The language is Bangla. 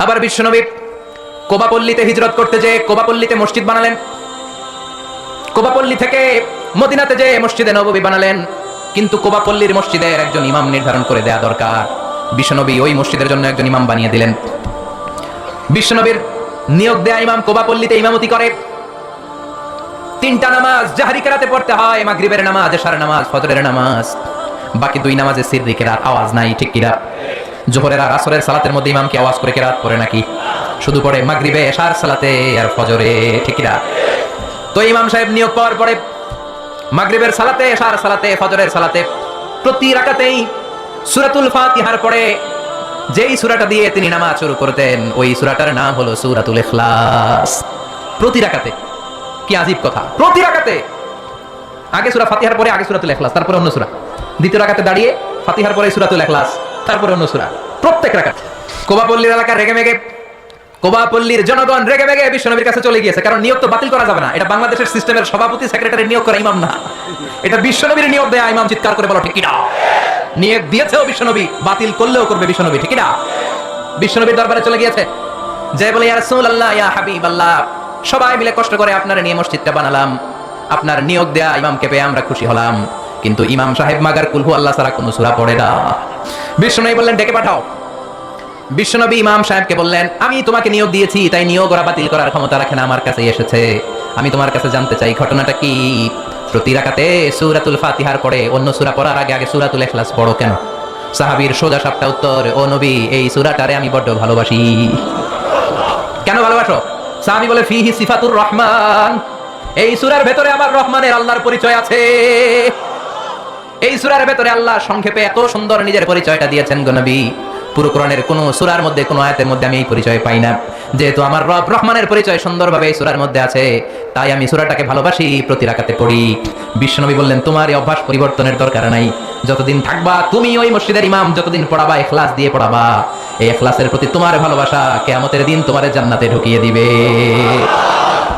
আবার বিশ্বনবী কোবাপল্লীতে হিজরত করতে যে কোবাপল্লীতে মসজিদ বানালেন, কোবাপল্লী থেকে মদিনাতে যে মসজিদে নববী বানালেন, কিন্তু কোবাপল্লীর মসজিদের একজন ইমাম নির্ধারণ করে দেয়া দরকার। বিশ্বনবী ওই মসজিদের জন্য একজন ইমাম বানিয়ে দিলেন। বিশ্বনবীর নিয়োগ দেয়া ইমাম কোবাপল্লীতে ইমামতি করে। তিনটা নামাজ জাহরি কেরাতে পড়তে হয়, মাগরিবের নামাজ, এশার নামাজ, ফজরের নামাজ। বাকি দুই নামাজে সিররি কেরাত, আওয়াজ নাই, ঠিক কিনা? জোহরের আর আসরের সালাতের মধ্যে ইমাম কি আওয়াজ করে কেরাত পড়ে নাকি? শুধু পড়ে মাগরিবে, এশার সালাতে আর ফজরে, ঠিক কিনা? তো ইমাম সাহেব নিয়োগ পাওয়ার পরে মাগরিবের সালাতে, এশার সালাতে, ফজরের সালাতে প্রতি রাকাতেই সূরাতুল ফাতিহার পরে যেই সূরাটা দিয়ে তিনি নামাজ শুরু করতেন ওই সূরাটার নাম হলো সূরাতুল ইখলাস। প্রতি রাকাতে। কি আজীব কথা! প্রতি রাকাতে আগে সূরা ফাতিহার পরে আগে সূরাতুল ইখলাস, তারপরে অন্য সূরা। দ্বিতীয় রাকাতে দাঁড়িয়ে ফাতিহার পরে সূরাতুল ইখলাস, তারপরে অন্য সূরা। প্রত্যেক রাকাতে। কোবাপল্লীর এলাকা রেগেমেগে, কোবাপল্লীর জনগণ রেগেমেগে বিশ্বনবীর কাছে চলে গিয়েছে। কারণ নিয়োগ তো বাতিল করা যাবে না। এটা বাংলাদেশের সিস্টেমের সভাপতি সেক্রেটারি নিয়োগ করা ইমাম না, এটা বিশ্বনবীর নিয়োগ দেয়া ইমাম। চিৎকার করে বলো ঠিক কিনা? নিয়োগ দিয়েছেও বিশ্বনবী, বাতিল করলেও করবে বিশ্বনবী, ঠিক কিনা? বিশ্বনবীর দরবারে চলে গিয়েছে, যে বলে ইয়া রাসূলুল্লাহ, ইয়া হাবিবাল্লাহ, সবাই মিলে কষ্ট করে আপনারা নিয়ে মসজিদটা বানালাম, আপনার নিয়োগ দেয়া ইমামকে পেয়ে আমরা খুশি হলাম, কিন্তু ইমাম সাহেব মাগার কুলহু আল্লাহ ছাড়া কোনো সূরা পড়ে না। বিশ্বনবী বললেন ডেকে পাঠাও। বিশ্বনবী ইমাম সাহেবকে বললেন, আমি তোমাকে নিয়োগ দিয়েছি, তাই নিয়োগ ওরা বাতিল করার ক্ষমতা রাখে না, আমার কাছে এসেছে। আমি তোমার কাছে জানতে চাই ঘটনাটা কি? প্রতি রাকাতে সূরাতুল ফাতিহার পরে অন্য সূরা পড়ার আগে আগে সূরাতুল ইখলাস পড়ো কেন? সাহাবীর সোজা সাপটা উত্তর, ও নবী, এই সূরাটারে আমি বড় ভালোবাসি। কেন ভালোবাসো? সাহাবী বলে, ফিহি সিফাতুর রহমান, এই সূরার ভেতরে আমার রহমানের, আল্লাহর পরিচয় আছে। এই সূরার ভেতরে আল্লাহ সংক্ষেপে এত সুন্দর নিজের পরিচয়টা দিয়েছেন গো নবী। পুরো কোরআনের কোন সূরার মধ্যে, কোন আয়াতের মধ্যে আমি এই পরিচয় পাই না। যেহেতু আমার রব রহমানের পরিচয় সুন্দরভাবে এই সূরার মধ্যে আছে, তাই আমি সূরাটাকে ভালোবাসি, প্রতি রাকাতে পড়ি। বিশ্বনবী বললেন, তোমার এই অভ্যাস পরিবর্তনের দরকার নাই। যতদিন থাকবা তুমি ওই মসজিদের ইমাম, যতদিন পড়াবা ইখলাস দিয়ে পড়াবা, এই ইখলাসের প্রতি তোমার ভালোবাসা কিয়ামতের দিন তোমার জান্নাতে ঢুকিয়ে দিবে।